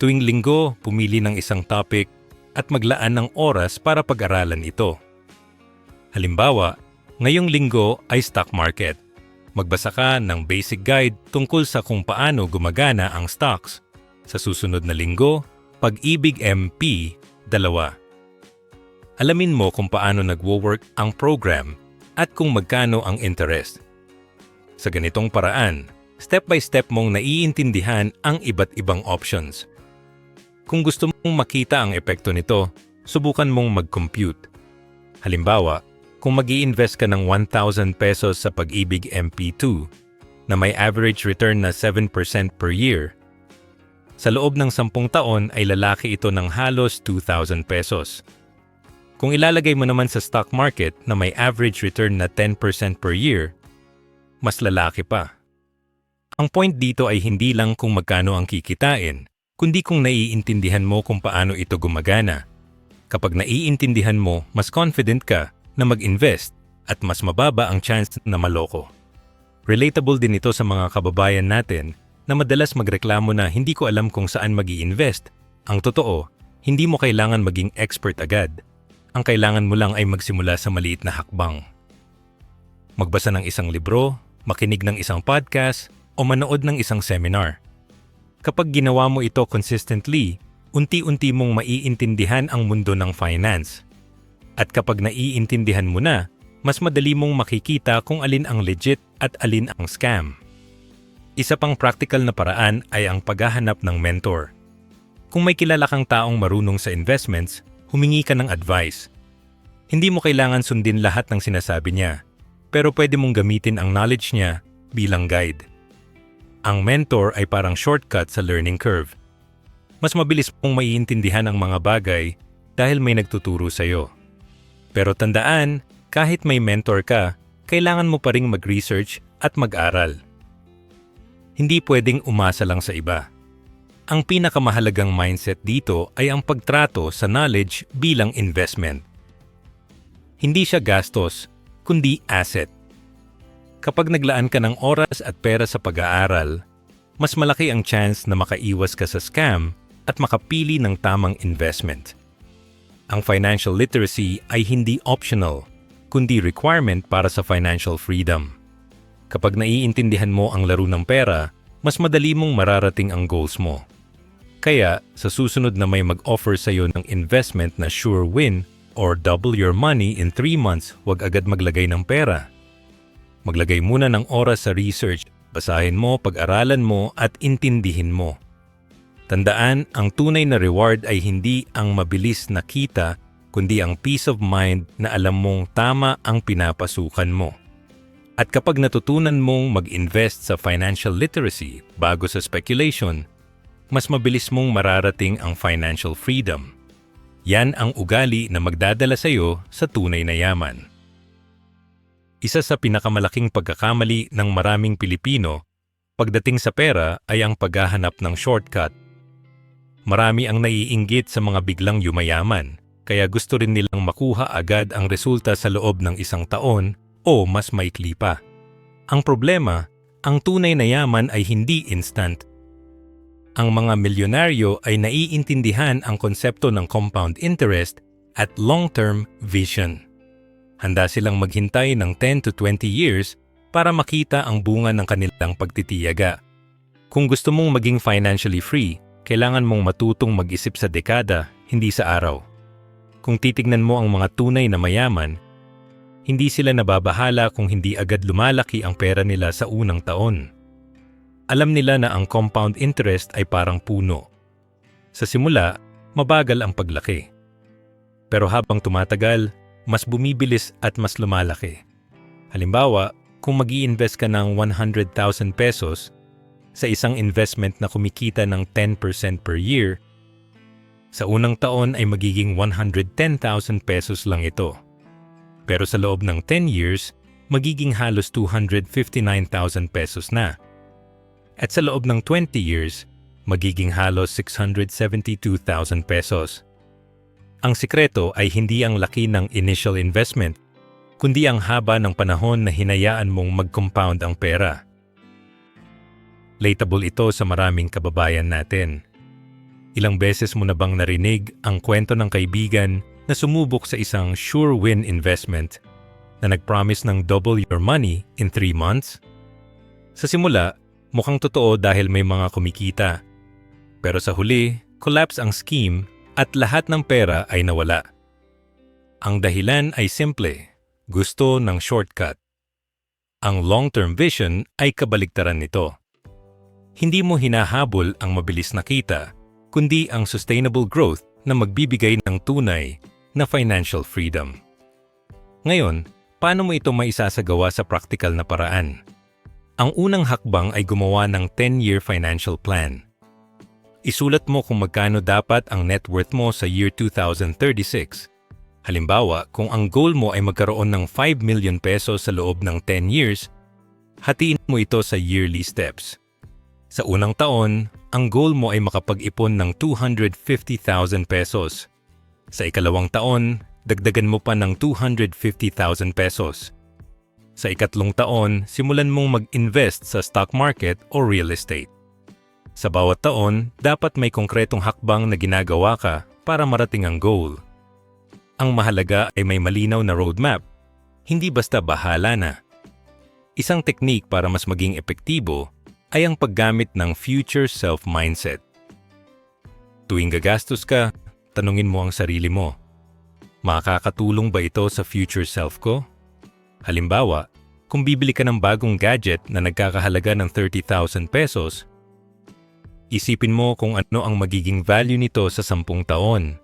Tuwing linggo, pumili ng isang topic at maglaan ng oras para pag-aralan ito. Halimbawa, ngayong linggo ay stock market. Magbasa ka ng basic guide tungkol sa kung paano gumagana ang stocks. Sa susunod na linggo, pag-ibig MP2. Alamin mo kung paano nagwo-work ang program at kung magkano ang interest. Sa ganitong paraan, step by step mong naiintindihan ang iba't ibang options. Kung gusto mong makita ang epekto nito, subukan mong mag-compute. Halimbawa, kung mag-i-invest ka ng 1,000 pesos sa pag-ibig MP2 na may average return na 7% per year, sa loob ng 10 taon ay lalaki ito ng halos 2,000 pesos. Kung ilalagay mo naman sa stock market na may average return na 10% per year, mas lalaki pa. Ang point dito ay hindi lang kung magkano ang kikitain, kundi kung naiintindihan mo kung paano ito gumagana. Kapag naiintindihan mo, mas confident ka na mag-invest at mas mababa ang chance na maloko. Relatable din ito sa mga kababayan natin na madalas magreklamo na hindi ko alam kung saan mag-i-invest. Ang totoo, hindi mo kailangan maging expert agad. Ang kailangan mo lang ay magsimula sa maliit na hakbang. Magbasa ng isang libro, makinig ng isang podcast, o manood ng isang seminar. Kapag ginawa mo ito consistently, unti-unti mong maiintindihan ang mundo ng finance. At kapag naiintindihan mo na, mas madali mong makikita kung alin ang legit at alin ang scam. Isa pang practical na paraan ay ang paghahanap ng mentor. Kung may kilala kang taong marunong sa investments, humingi ka ng advice. Hindi mo kailangan sundin lahat ng sinasabi niya, pero pwede mong gamitin ang knowledge niya bilang guide. Ang mentor ay parang shortcut sa learning curve. Mas mabilis mong maiintindihan ang mga bagay dahil may nagtuturo sa iyo. Pero tandaan, kahit may mentor ka, kailangan mo pa ring mag-research at mag-aral. Hindi pwedeng umasa lang sa iba. Ang pinakamahalagang mindset dito ay ang pagtrato sa knowledge bilang investment. Hindi siya gastos, kundi asset. Kapag naglaan ka ng oras at pera sa pag-aaral, mas malaki ang chance na makaiwas ka sa scam at makapili ng tamang investment. Ang financial literacy ay hindi optional, kundi requirement para sa financial freedom. Kapag naiintindihan mo ang laro ng pera, mas madali mong mararating ang goals mo. Kaya, sa susunod na may mag-offer sa iyo ng investment na sure win or double your money in 3 months, huwag agad maglagay ng pera. Maglagay muna ng oras sa research, basahin mo, pag-aralan mo at intindihin mo. Tandaan, ang tunay na reward ay hindi ang mabilis na kita, kundi ang peace of mind na alam mong tama ang pinapasukan mo. At kapag natutunan mong mag-invest sa financial literacy bago sa speculation, mas mabilis mong mararating ang financial freedom. Yan ang ugali na magdadala sa iyo sa tunay na yaman. Isa sa pinakamalaking pagkakamali ng maraming Pilipino pagdating sa pera ay ang paghahanap ng shortcut. Marami ang naiinggit sa mga biglang yumayaman, kaya gusto rin nilang makuha agad ang resulta sa loob ng 1 taon o mas maikli pa. Ang problema, ang tunay na yaman ay hindi instant. Ang mga milyonaryo ay naiintindihan ang konsepto ng compound interest at long-term vision. Handa silang maghintay ng 10 to 20 years para makita ang bunga ng kanilang pagtitiyaga. Kung gusto mong maging financially free, kailangan mong matutong mag-isip sa dekada, hindi sa araw. Kung titignan mo ang mga tunay na mayaman, hindi sila nababahala kung hindi agad lumalaki ang pera nila sa unang taon. Alam nila na ang compound interest ay parang puno. Sa simula, mabagal ang paglaki. Pero habang tumatagal, mas bumibilis at mas lumalaki. Halimbawa, kung mag-i-invest ka ng 100,000 pesos sa isang investment na kumikita ng 10% per year, sa unang taon ay magiging 110,000 pesos lang ito. Pero sa loob ng 10 years, magiging halos 259,000 pesos na. At sa loob ng 20 years, magiging halos 672,000 pesos. Ang sikreto ay hindi ang laki ng initial investment, kundi ang haba ng panahon na hinayaan mong mag-compound ang pera. Relatable ito sa maraming kababayan natin. Ilang beses mo na bang narinig ang kwento ng kaibigan na sumubok sa isang sure win investment na nag-promise ng double your money in 3 months? Sa simula, mukhang totoo dahil may mga kumikita. Pero sa huli, collapse ang scheme at lahat ng pera ay nawala. Ang dahilan ay simple, gusto ng shortcut. Ang long-term vision ay kabaligtaran nito. Hindi mo hinahabol ang mabilis na kita, kundi ang sustainable growth na magbibigay ng tunay na financial freedom. Ngayon, paano mo ito maisasagawa sa practical na paraan? Ang unang hakbang ay gumawa ng 10-year financial plan. Isulat mo kung magkano dapat ang net worth mo sa year 2036. Halimbawa, kung ang goal mo ay magkaroon ng 5 million pesos sa loob ng 10 years, hatiin mo ito sa yearly steps. Sa unang taon, ang goal mo ay makapag-ipon ng 250,000 pesos. Sa ikalawang taon, dagdagan mo pa ng 250,000 pesos. Sa ikatlong taon, simulan mong mag-invest sa stock market o real estate. Sa bawat taon, dapat may konkretong hakbang na ginagawa ka para marating ang goal. Ang mahalaga ay may malinaw na roadmap, hindi basta bahala na. Isang teknik para mas maging epektibo ay ang paggamit ng future self mindset. Tuwing gagastos ka, tanungin mo ang sarili mo, makakatulong ba ito sa future self ko? Halimbawa, kung bibili ka ng bagong gadget na nagkakahalaga ng 30,000 pesos, isipin mo kung ano ang magiging value nito sa 10 taon.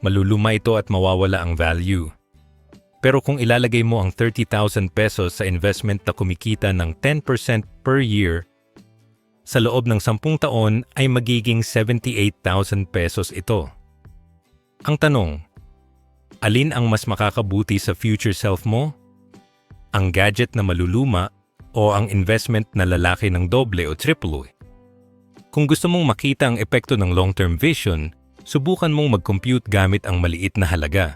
Maluluma ito at mawawala ang value. Pero kung ilalagay mo ang 30,000 pesos sa investment na kumikita ng 10% per year, sa loob ng 10 taon ay magiging 78,000 pesos ito. Ang tanong, alin ang mas makakabuti sa future self mo? Ang gadget na maluluma o ang investment na lalaki ng doble o triple? Kung gusto mong makita ang epekto ng long-term vision, subukan mong mag-compute gamit ang maliit na halaga.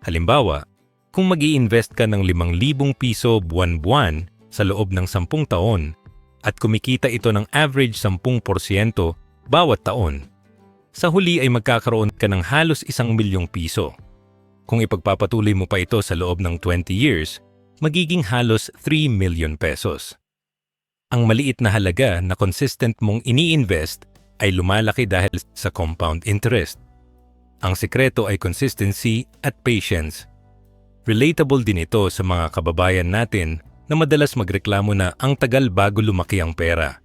Halimbawa, kung mag-i-invest ka ng 5,000 piso buwan-buwan sa loob ng 10 taon at kumikita ito ng average 10% bawat taon, sa huli ay magkakaroon ka ng halos 1,000,000 piso. Kung ipagpapatuloy mo pa ito sa loob ng 20 years, magiging halos 3 million pesos. Ang maliit na halaga na consistent mong ini-invest ay lumalaki dahil sa compound interest. Ang sikreto ay consistency at patience. Relatable din ito sa mga kababayan natin na madalas magreklamo na ang tagal bago lumaki ang pera.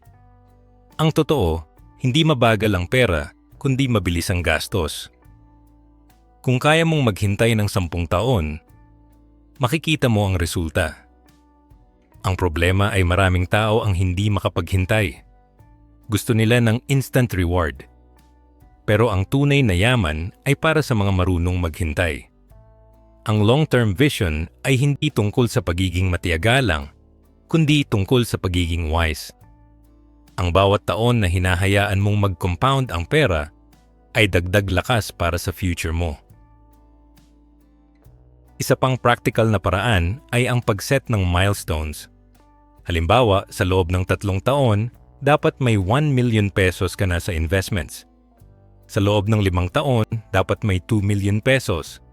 Ang totoo, hindi mabagal ang pera, kundi mabilis ang gastos. Kung kaya mong maghintay ng 10 taon, makikita mo ang resulta. Ang problema ay maraming tao ang hindi makapaghintay. Gusto nila ng instant reward. Pero ang tunay na yaman ay para sa mga marunong maghintay. Ang long-term vision ay hindi tungkol sa pagiging matiyaga lang, kundi tungkol sa pagiging wise. Ang bawat taon na hinahayaan mong mag-compound ang pera ay dagdag lakas para sa future mo. Isa pang practical na paraan ay ang pag-set ng milestones. Halimbawa, sa loob ng 3 taon, dapat may 1 million pesos ka na sa investments. Sa loob ng 5 taon, dapat may 2 million pesos.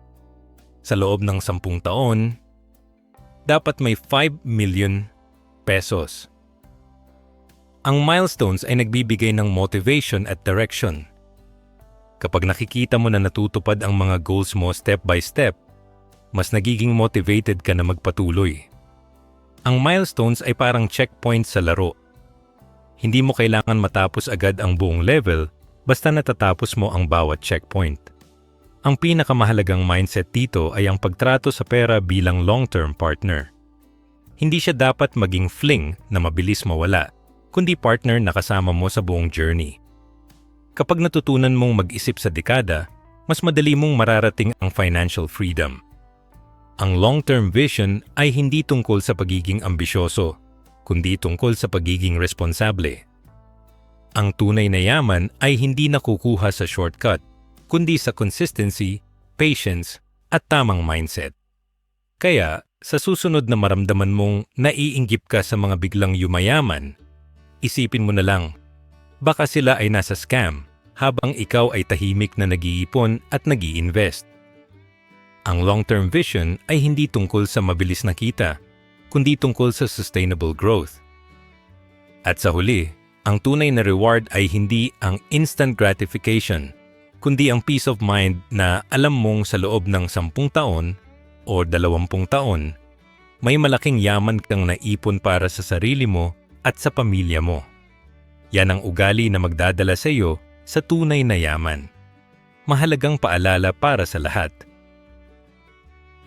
Sa loob ng 10 taon, dapat may 5 million pesos. Ang milestones ay nagbibigay ng motivation at direction. Kapag nakikita mo na natutupad ang mga goals mo step by step, mas nagiging motivated ka na magpatuloy. Ang milestones ay parang checkpoint sa laro. Hindi mo kailangan matapos agad ang buong level basta natatapos mo ang bawat checkpoint. Ang pinakamahalagang mindset dito ay ang pagtrato sa pera bilang long-term partner. Hindi siya dapat maging fling na mabilis mawala, kundi partner na kasama mo sa buong journey. Kapag natutunan mong mag-isip sa dekada, mas madali mong mararating ang financial freedom. Ang long-term vision ay hindi tungkol sa pagiging ambisyoso, kundi tungkol sa pagiging responsable. Ang tunay na yaman ay hindi nakukuha sa shortcut, kundi sa consistency, patience, at tamang mindset. Kaya, sa susunod na maramdaman mong naiinggit ka sa mga biglang yumayaman, isipin mo na lang, baka sila ay nasa scam habang ikaw ay tahimik na nag-iipon at nag-i-invest. Ang long-term vision ay hindi tungkol sa mabilis na kita, kundi tungkol sa sustainable growth. At sa huli, ang tunay na reward ay hindi ang instant gratification, kundi ang peace of mind na alam mong sa loob ng 10 taon o 20 taon, may malaking yaman kang naipon para sa sarili mo at sa pamilya mo. Yan ang ugali na magdadala sa iyo sa tunay na yaman. Mahalagang paalala para sa lahat.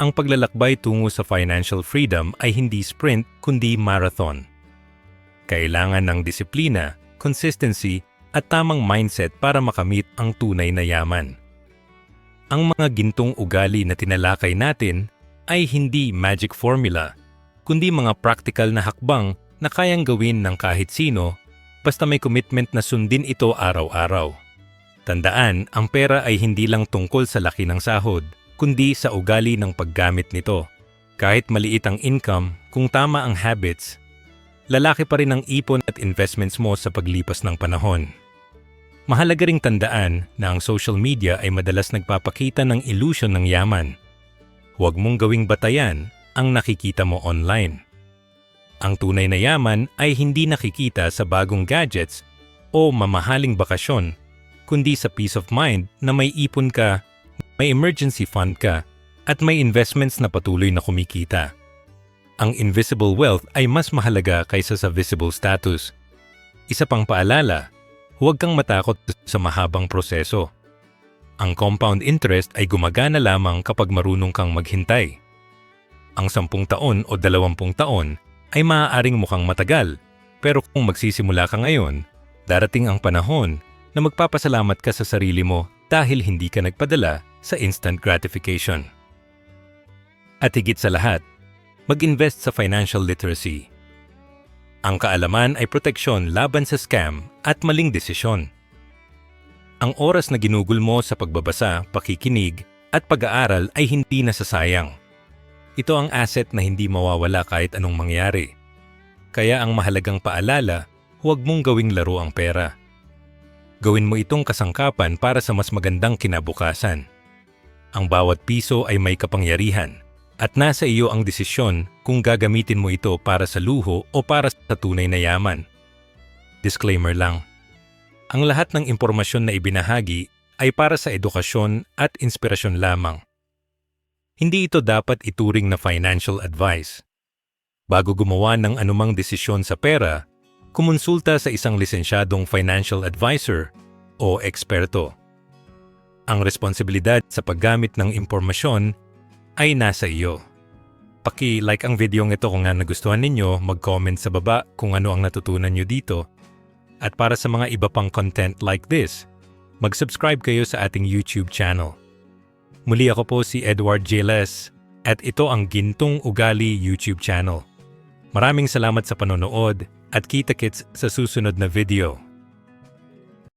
Ang paglalakbay tungo sa financial freedom ay hindi sprint kundi marathon. Kailangan ng disiplina, consistency, at tamang mindset para makamit ang tunay na yaman. Ang mga gintong ugali na tinalakay natin ay hindi magic formula, kundi mga practical na hakbang na kayang gawin ng kahit sino basta may commitment na sundin ito araw-araw. Tandaan, ang pera ay hindi lang tungkol sa laki ng sahod, kundi sa ugali ng paggamit nito. Kahit maliit ang income, kung tama ang habits, lalaki pa rin ang ipon at investments mo sa paglipas ng panahon. Mahalaga ring tandaan na ang social media ay madalas nagpapakita ng illusion ng yaman. Huwag mong gawing batayan ang nakikita mo online. Ang tunay na yaman ay hindi nakikita sa bagong gadgets o mamahaling bakasyon, kundi sa peace of mind na may ipon ka, may emergency fund ka, at may investments na patuloy na kumikita. Ang invisible wealth ay mas mahalaga kaysa sa visible status. Isa pang paalala, huwag kang matakot sa mahabang proseso. Ang compound interest ay gumagana lamang kapag marunong kang maghintay. Ang 10 taon o 20 taon ay maaaring mukhang matagal, pero kung magsisimula ka ngayon, darating ang panahon na magpapasalamat ka sa sarili mo dahil hindi ka nagpadala sa instant gratification. At higit sa lahat, mag-invest sa financial literacy. Ang kaalaman ay proteksyon laban sa scam at maling desisyon. Ang oras na ginugol mo sa pagbabasa, pakikinig, at pag-aaral ay hindi nasasayang. Ito ang asset na hindi mawawala kahit anong mangyari. Kaya ang mahalagang paalala, huwag mong gawing laro ang pera. Gawin mo itong kasangkapan para sa mas magandang kinabukasan. Ang bawat piso ay may kapangyarihan at nasa iyo ang desisyon kung gagamitin mo ito para sa luho o para sa tunay na yaman. Disclaimer lang. Ang lahat ng impormasyon na ibinahagi ay para sa edukasyon at inspirasyon lamang. Hindi ito dapat ituring na financial advice. Bago gumawa ng anumang desisyon sa pera, kumonsulta sa isang lisensyadong financial advisor o eksperto. Ang responsibilidad sa paggamit ng impormasyon ay nasa iyo. Paki-like ang video ito kung nagustuhan ninyo, mag-comment sa baba kung ano ang natutunan nyo dito. At para sa mga iba pang content like this, mag-subscribe kayo sa ating YouTube channel. Muli ako po si Edward J. Les at ito ang Gintong Ugali YouTube channel. Maraming salamat sa panonood at kita-kits sa susunod na video.